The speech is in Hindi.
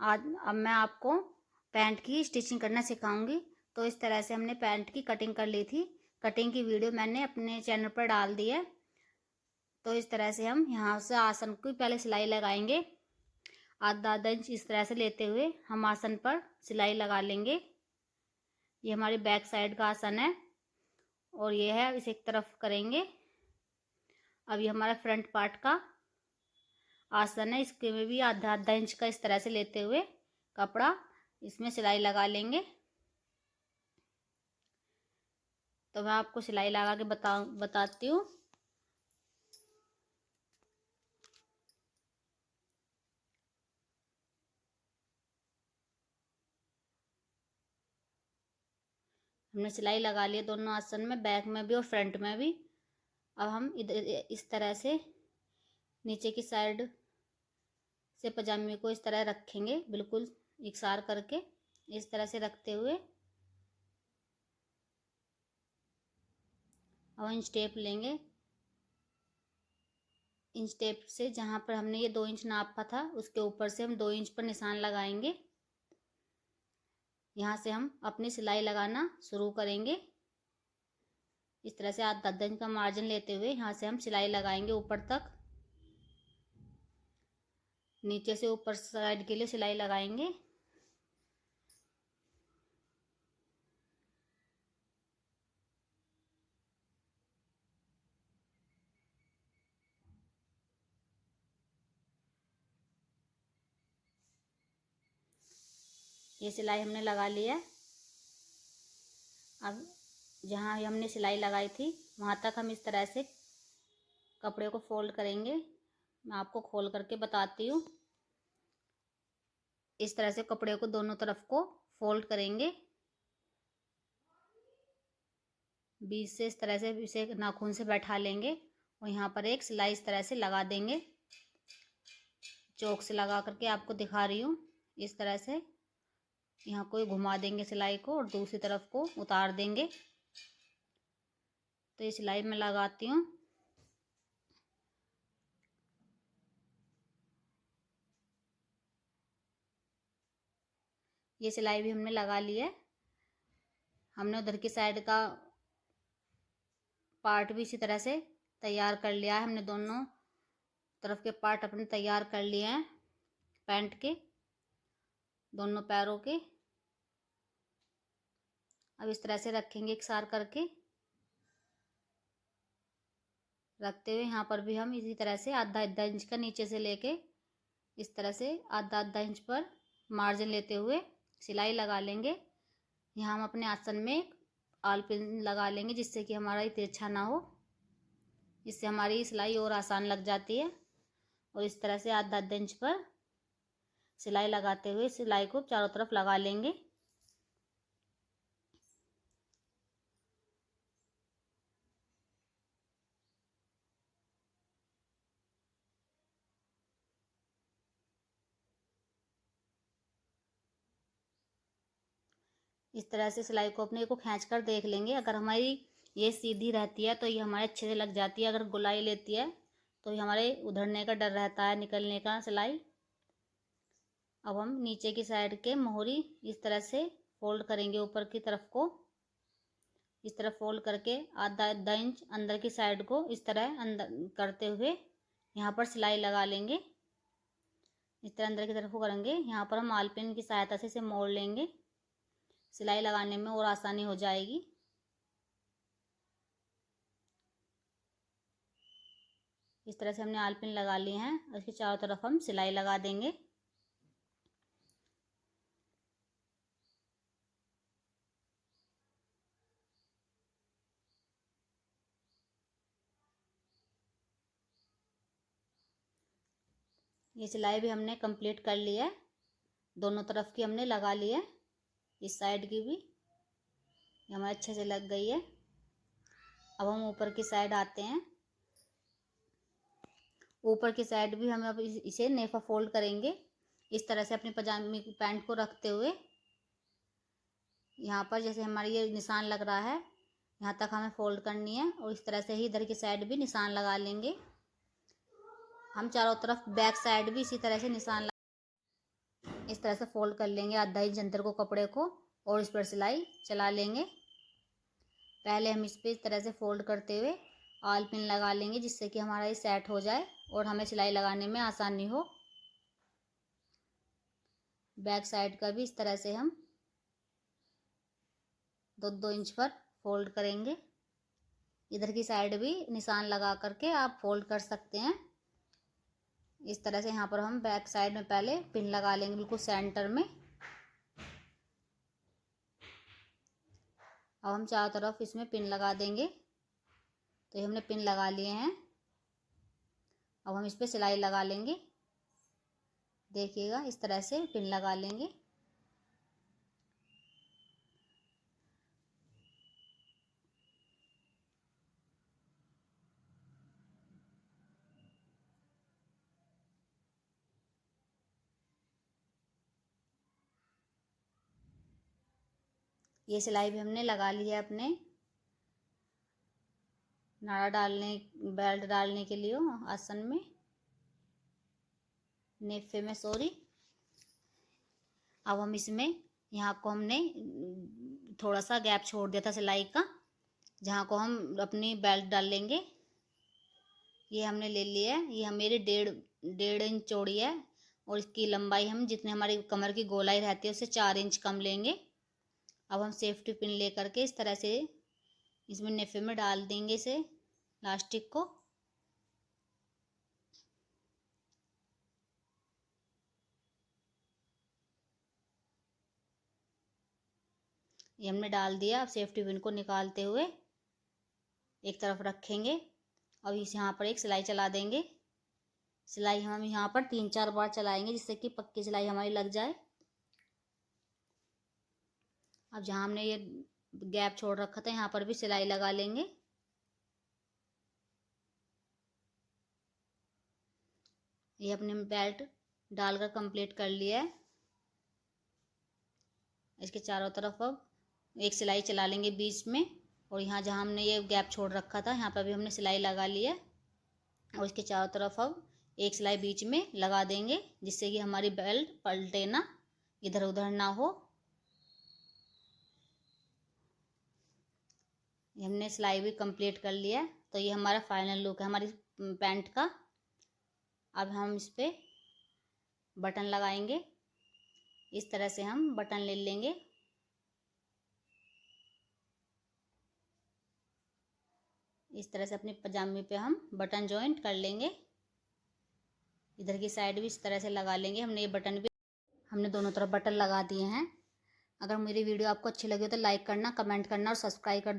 आज अब मैं आपको पैंट की स्टिचिंग करना सिखाऊंगी। तो इस तरह से हमने पैंट की कटिंग कर ली थी। कटिंग की वीडियो मैंने अपने चैनल पर डाल दी है। तो इस तरह से हम यहाँ से आसन की पहले सिलाई लगाएंगे। आधा आधा इंच इस तरह से लेते हुए हम आसन पर सिलाई लगा लेंगे। ये हमारी बैक साइड का आसन है और ये है, इसे एक तरफ करेंगे। अब ये हमारा फ्रंट पार्ट का आसन है। इसके में भी आधा आधा इंच का इस तरह से लेते हुए कपड़ा इसमें सिलाई लगा लेंगे। तो मैं आपको सिलाई लगा के बताती हूँ। हमने सिलाई लगा ली है दोनों आसन में, बैक में भी और फ्रंट में भी। अब हम इधर इस तरह से नीचे की साइड से पजामे को इस तरह रखेंगे, बिल्कुल इकसार करके इस तरह से रखते हुए अब इंच टेप लेंगे। इंच टेप से जहाँ पर हमने ये 2 इंच नापा था उसके ऊपर से हम 2 इंच पर निशान लगाएंगे। यहाँ से हम अपनी सिलाई लगाना शुरू करेंगे। इस तरह से आधा आधा इंच का मार्जिन लेते हुए यहाँ से हम सिलाई लगाएंगे ऊपर तक। नीचे से ऊपर साइड के लिए सिलाई लगाएंगे। ये सिलाई हमने लगा ली है। अब जहाँ हमने सिलाई लगाई थी वहाँ तक हम इस तरह से कपड़े को फोल्ड करेंगे। मैं आपको खोल करके बताती हूँ। इस तरह से कपड़े को दोनों तरफ को फोल्ड करेंगे। बीच से इस तरह से इसे नाखून से बैठा लेंगे और यहाँ पर एक सिलाई इस तरह से लगा देंगे। चौक से लगा करके आपको दिखा रही हूँ। इस तरह से यहाँ को घुमा देंगे सिलाई को और दूसरी तरफ को उतार देंगे। तो ये सिलाई मैं लगाती हूँ। ये सिलाई भी हमने लगा ली है। हमने उधर की साइड का पार्ट भी इसी तरह से तैयार कर लिया है। हमने दोनों तरफ के पार्ट अपने तैयार कर लिए हैं पैंट के दोनों पैरों के। अब इस तरह से रखेंगे इकसार करके। रखते हुए यहाँ पर भी हम इसी तरह से आधा आधा इंच का नीचे से लेके इस तरह से आधा आधा इंच पर मार्जिन लेते हुए सिलाई लगा लेंगे। यहाँ हम अपने आसन में आल पिन लगा लेंगे जिससे कि हमारा तिरछा ना हो। इससे हमारी सिलाई और आसान लग जाती है। और इस तरह से आधा आधा इंच पर सिलाई लगाते हुए सिलाई को चारों तरफ लगा लेंगे। इस तरह से सिलाई को अपने को खींच कर देख लेंगे। अगर हमारी ये सीधी रहती है तो ये हमारे अच्छे से लग जाती है। अगर गोलाई लेती है तो ये हमारे उधड़ने का डर रहता है, निकलने का सिलाई। अब हम नीचे की साइड के मोहरी इस तरह से फोल्ड करेंगे ऊपर की तरफ को। इस तरह फोल्ड करके आधा आधा इंच अंदर की साइड को इस तरह अंदर करते हुए यहाँ पर सिलाई लगा लेंगे। इस तरह अंदर की तरफ को करेंगे। यहाँ पर हम आलपिन की सहायता से इसे मोड़ लेंगे। सिलाई लगाने में और आसानी हो जाएगी। इस तरह से हमने आलपिन लगा लिए हैं। इसके चारों तरफ हम सिलाई लगा देंगे। ये सिलाई भी हमने कंप्लीट कर ली है। दोनों तरफ की हमने लगा ली है। इस साइड की भी ये हमारे अच्छे से लग गई है। अब हम ऊपर की साइड आते हैं। ऊपर की साइड भी हम अब इसे नेफा फोल्ड करेंगे। इस तरह से अपने पजामे की पैंट को रखते हुए यहाँ पर जैसे हमारी ये निशान लग रहा है यहाँ तक हमें फोल्ड करनी है। और इस तरह से ही इधर की साइड भी निशान लगा लेंगे। हम चारों तरफ बैक साइड भी इसी तरह से निशान इस तरह से फोल्ड कर लेंगे आधा इंच अंदर को कपड़े को और इस पर सिलाई चला लेंगे। पहले हम इस पर इस तरह से फोल्ड करते हुए आल पिन लगा लेंगे जिससे कि हमारा ये सेट हो जाए और हमें सिलाई लगाने में आसानी हो। बैक साइड का भी इस तरह से हम 2-2 इंच पर फोल्ड करेंगे। इधर की साइड भी निशान लगा करके आप फोल्ड कर सकते हैं। इस तरह से यहाँ पर हम बैक साइड में पहले पिन लगा लेंगे बिल्कुल सेंटर में। अब हम चारों तरफ इसमें पिन लगा देंगे। तो ये हमने पिन लगा लिए हैं। अब हम इस पर सिलाई लगा लेंगे। देखिएगा इस तरह से पिन लगा लेंगे। ये सिलाई भी हमने लगा ली है अपने नाड़ा डालने बेल्ट डालने के लिए आसन में नेफे में सॉरी। अब हम इसमें यहाँ को हमने थोड़ा सा गैप छोड़ दिया था सिलाई का, जहाँ को हम अपनी बेल्ट डाल लेंगे। ये हमने ले लिया है। ये मेरी 1.5 इंच चौड़ी है और इसकी लंबाई हम जितने हमारी कमर की गोलाई रहती है उससे 4 इंच कम लेंगे। अब हम सेफ्टी पिन ले करके इस तरह से इसमें नेफे में डाल देंगे इसे इलास्टिक को। ये हमने डाल दिया। अब सेफ्टी पिन को निकालते हुए एक तरफ रखेंगे। अब इस यहाँ पर एक सिलाई चला देंगे। सिलाई हम यहाँ पर 3-4 बार चलाएंगे जिससे कि पक्की सिलाई हमारी लग जाए। अब जहाँ हमने ये गैप छोड़ रखा था यहाँ पर भी सिलाई लगा लेंगे। ये अपने बेल्ट डालकर कंप्लीट कर लिया है। इसके चारों तरफ अब एक सिलाई चला लेंगे बीच में और यहाँ जहाँ हमने ये गैप छोड़ रखा था यहाँ पर भी हमने सिलाई लगा ली है और इसके चारों तरफ अब एक सिलाई बीच में लगा देंगे जिससे कि हमारी बेल्ट पलटे ना, इधर उधर ना हो। हमने सिलाई भी कंप्लीट कर लिया है। तो ये हमारा फाइनल लुक है हमारी पैंट का। अब हम इस पे बटन लगाएंगे। इस तरह से हम बटन ले लेंगे। इस तरह से अपने पजामे पे हम बटन जॉइंट कर लेंगे। इधर की साइड भी इस तरह से लगा लेंगे। हमने ये बटन भी हमने दोनों तरफ बटन लगा दिए हैं। अगर मेरी वीडियो आपको अच्छी लगी हो तो लाइक करना, कमेंट करना और सब्सक्राइब कर